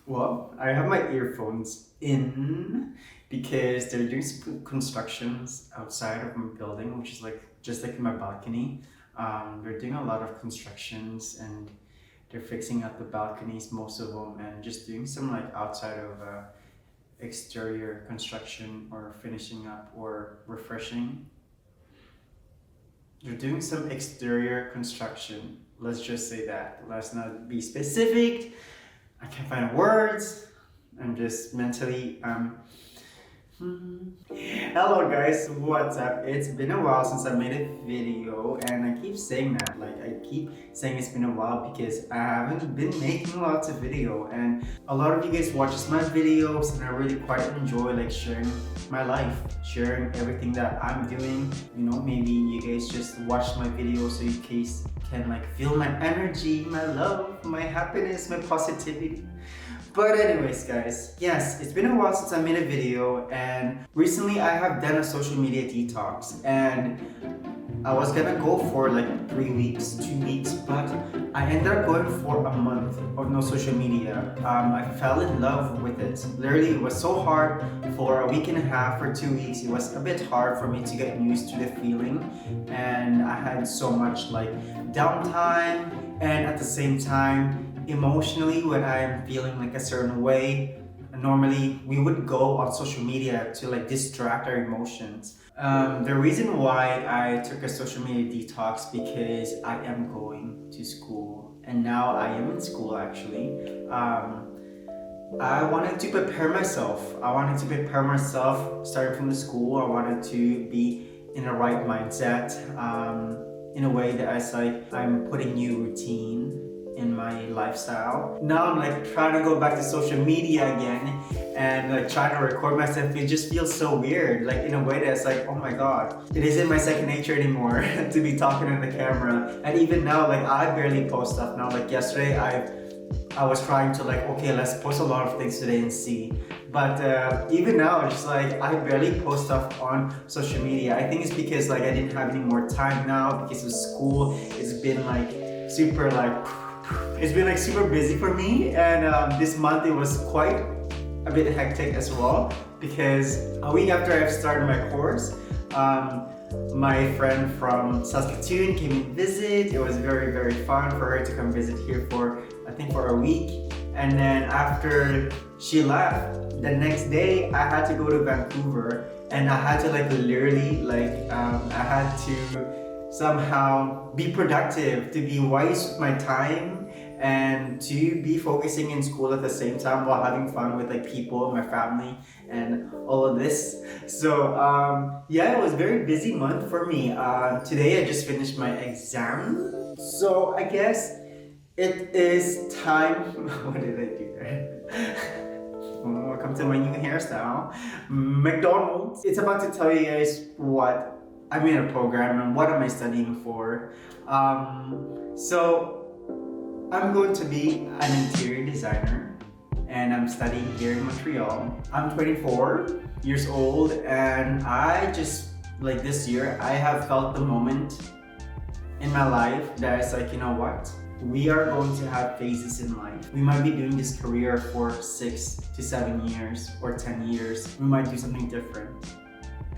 Well, I have my earphones in because they're doing some constructions outside of my building, which is like just like in my balcony. They're doing a lot of constructions and they're fixing up the balconies, most of them, and just doing some like outside of exterior construction or finishing up or refreshing. They're doing some exterior construction. Let's just say that. Let's not be specific. I can't find words. I'm just mentally Hello guys, what's up? It's been a while since I made a video and I keep saying that. Like I keep saying it's been a while because I haven't been making lots of video, and a lot of you guys watches my videos and I really quite enjoy like sharing my life, sharing everything that I'm doing. You know, maybe you guys just watch my videos so you guys can like feel my energy, my love, my happiness, my positivity. But anyways guys, yes, it's been a while since I made a video, and recently I have done a social media detox, and I was gonna go for like 3 weeks, 2 weeks, but I ended up going for a month of no social media. I fell in love with it. Literally, it was so hard for a week and a half or 2 weeks. It was a bit hard for me to get used to the feeling, and I had so much like downtime, and at the same time, emotionally, when I'm feeling like a certain way, normally we would go on social media to like distract our emotions. The reason why I took a social media detox because I am going to school, and now I am in school actually. I wanted to prepare myself. I wanted to prepare myself starting from the school. I wanted to be in the right mindset, in a way that I'm putting new routine in my lifestyle. Now I'm like trying to go back to social media again and like trying to record myself. It just feels so weird, like in a way that's like, oh my god, it isn't my second nature anymore to be talking on the camera. And even now, like I barely post stuff now. Like yesterday I was trying to like, okay, let's post a lot of things today and see. But even now, it's just like I barely post stuff on social media. I think it's because like I didn't have any more time now because of school. It's been like super busy for me, and this month it was quite a bit hectic as well because a week after I've started my course, my friend from Saskatoon came and visit. It was very, very fun for her to come visit here for, I think, for a week. And then after she left, the next day I had to go to Vancouver, and I had to like literally I had to somehow be productive, to be wise with my time, and to be focusing in school at the same time while having fun with like people, my family, and all of this. So yeah, it was a very busy month for me. Today I just finished my exam, so I guess it is time. What did I do there? Welcome to my new hairstyle, McDonald's. It's about to tell you guys what I'm in a program and what am I studying for. So I'm going to be an interior designer, and I'm studying here in Montreal. I'm 24 years old, and I just, like this year, I have felt the moment in my life that it's like, you know what? We are going to have phases in life. We might be doing this career for 6 to 7 years or 10 years. We might do something different.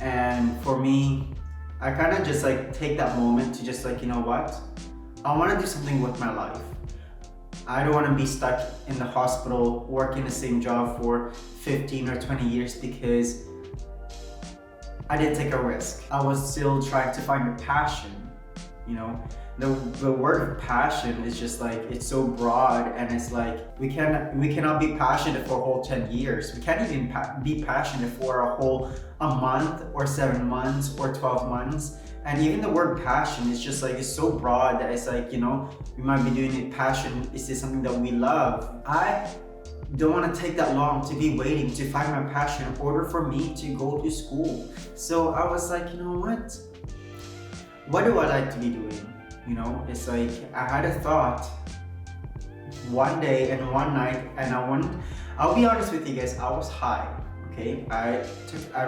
And for me, I kind of just like take that moment to just like, you know what? I want to do something with my life. I don't want to be stuck in the hospital working the same job for 15 or 20 years because I didn't take a risk. I was still trying to find a passion, you know? The word passion is just like, it's so broad, and it's like we cannot be passionate for a whole 10 years. We can't even be passionate for a month or 7 months or 12 months. And even the word passion is just like, it's so broad that it's like, you know, we might be doing it. Passion is this something that we love. I don't want to take that long to be waiting to find my passion in order for me to go to school. So I was like, you know what do I like to be doing? You know, it's like I had a thought one day and one night, and I'll be honest with you guys, I was high. Okay, I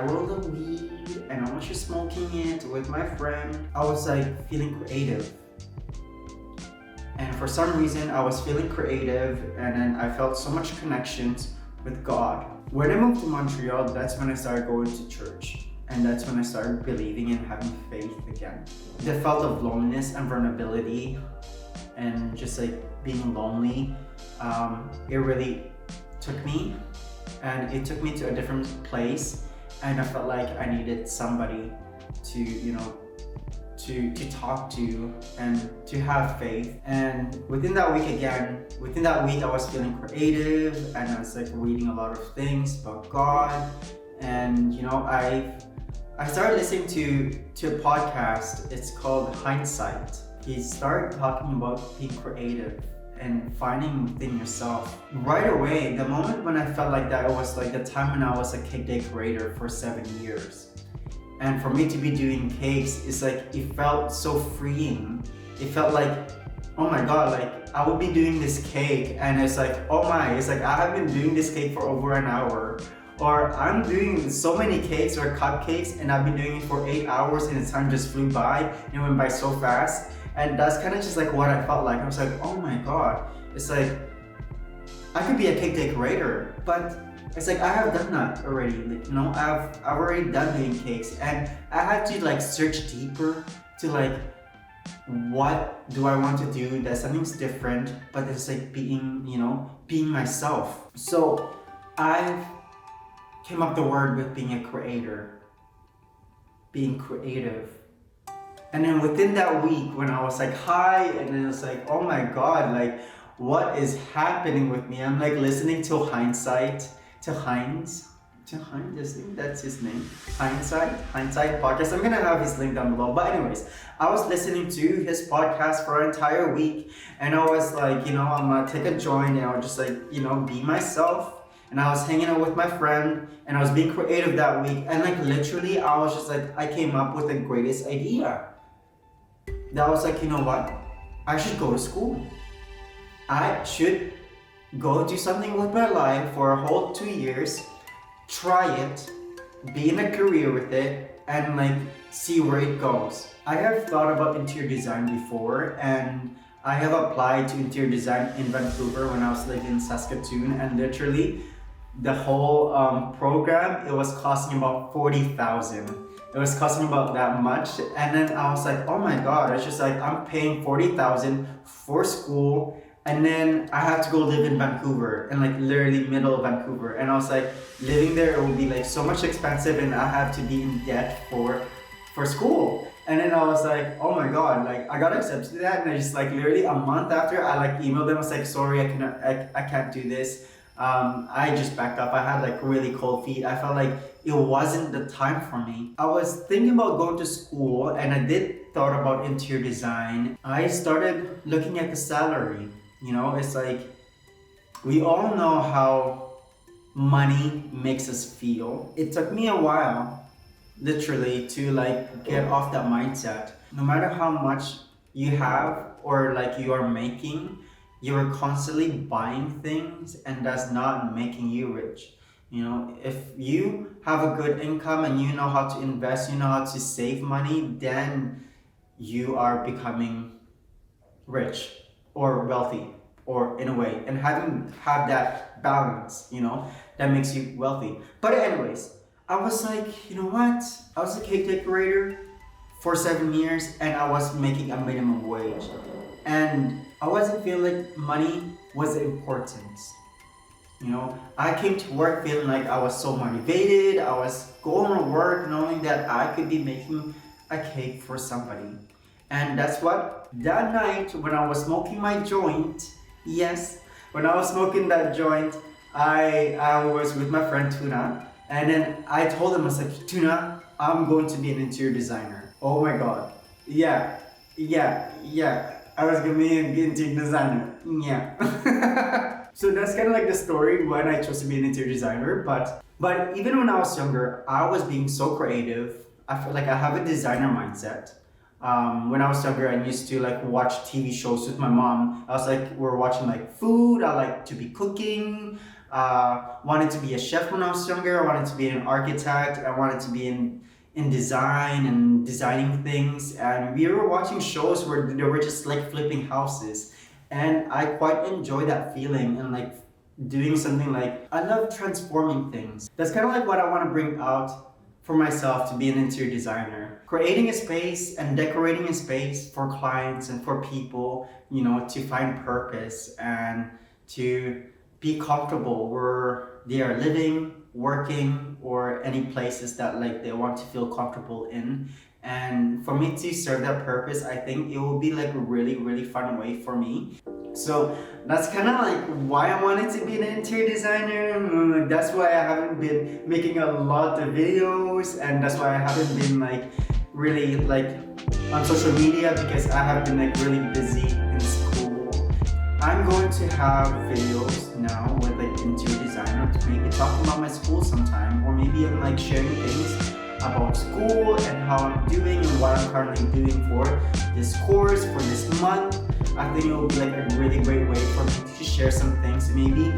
rolled a weed and I was just smoking it with my friend. I was like feeling creative. And for some reason, I was feeling creative, and then I felt so much connections with God. When I moved to Montreal, that's when I started going to church. And that's when I started believing and having faith again. The felt of loneliness and vulnerability and just like being lonely, it really took me, and it took me to a different place, and I felt like I needed somebody to, to talk to and to have faith. And within that week I was feeling creative, and I was like reading a lot of things about God. And I started listening to a podcast. It's called Hindsight. He started talking about being creative and finding within yourself. Right away, the moment when I felt like that, it was like the time when I was a cake decorator for 7 years. And for me to be doing cakes, it's like, it felt so freeing. It felt like, oh my God, like I would be doing this cake, and it's like, oh my, it's like I have been doing this cake for over an hour. Or I'm doing so many cakes or cupcakes, and I've been doing it for 8 hours, and the time just flew by and it went by so fast. And that's kind of just like what I felt like. I was like, oh my God, it's like I could be a cake decorator, but it's like I have done that already. Like, I've already done doing cakes, and I had to like search deeper to like, what do I want to do? That something's different, but it's like being myself. So I've came up the word with being a creator, being creative. And then within that week, when I was like, hi, and then it's like, oh my God, like what is happening with me? I'm like listening to Heinz, I think that's his name. Hindsight podcast. I'm gonna have his link down below. But anyways, I was listening to his podcast for an entire week, and I was like, I'm gonna take a joint, and I was just like, be myself. And I was hanging out with my friend, and I was being creative that week. And like literally, I was just like, I came up with the greatest idea. That was like, you know what? I should go to school. I should go do something with my life for a whole 2 years, try it, be in a career with it, and like see where it goes. I have thought about interior design before, and I have applied to interior design in Vancouver when I was living in Saskatoon, and literally the whole program, it was costing about 40,000. It was costing about that much, and then I was like, oh my God, it's just like I'm paying 40,000 for school, and then I have to go live in Vancouver, and like literally middle of Vancouver, and I was like, living there, it would be like so much expensive, and I have to be in debt for school. And then I was like, oh my God, like I got accepted to that, and I just like literally a month after, I like emailed them. I was like, sorry, I can't do this. I just backed up. I had like really cold feet. I felt like it wasn't the time for me. I was thinking about going to school, and I did thought about interior design. I started looking at the salary. It's like, we all know how money makes us feel. It took me a while, literally, to like get off that mindset. No matter how much you have or like you are making, you're constantly buying things, and that's not making you rich. If you have a good income and you know how to invest, you know how to save money, then you are becoming rich or wealthy, or in a way, and have that balance, that makes you wealthy. But anyways, I was like, you know what? I was a cake decorator for 7 years, and I was making a minimum wage, and I wasn't feeling like money was important. I came to work feeling like I was so motivated. I was going to work knowing that I could be making a cake for somebody. And that's what, that night when I was smoking my joint, yes, when I was smoking that joint, I was with my friend Tuna, and then I told him, I was like, Tuna, I'm going to be an interior designer. Oh my God. Yeah. I was gonna be an interior designer. Yeah. So that's kind of like the story when I chose to be an interior designer. But even when I was younger, I was being so creative. I feel like I have a designer mindset. When I was younger, I used to like watch TV shows with my mom. I was like, we're watching like food. I like to be cooking. Wanted to be a chef when I was younger. I wanted to be an architect. I wanted to be in design and designing things. And we were watching shows where they were just like flipping houses. And I quite enjoy that feeling and like doing something like I love transforming things. That's kind of like what I want to bring out for myself to be an interior designer. Creating a space and decorating a space for clients and for people, you know, to find purpose and to be comfortable where they are living, working, or any places that like they want to feel comfortable in. And for me to serve that purpose, I think it will be like a really fun way for me. So that's kind of like why I wanted to be an interior designer. That's why I haven't been making a lot of videos, and that's why I haven't been like really like on social media, because I have been like really busy in school. I'm going to have videos now with like interior designer to maybe talk about my school sometime, or maybe I'm like sharing things about school and how I'm doing and what I'm currently doing for this course for this month. I think it will be like a really great way for me to share some things. Maybe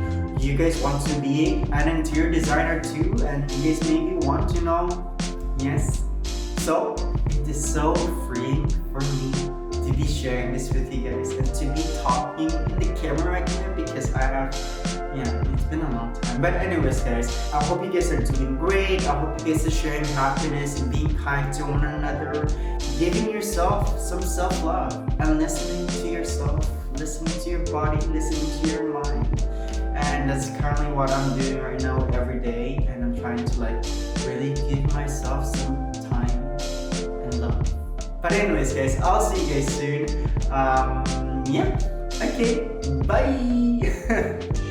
you guys want to be an interior designer too, and you guys maybe want to know. Yes. So it is so freeing for me to be sharing this with you guys and to be talking in the camera again, because I have, it's been a long time. But anyways guys, I hope you guys are doing great. I hope you guys are sharing happiness and being kind to one another, giving yourself some self-love and listening to yourself, listening to your body, listening to your mind. And that's currently what I'm doing right now every day, and I'm trying to like really give myself some time and love. But anyways guys, I'll see you guys soon. Okay, bye.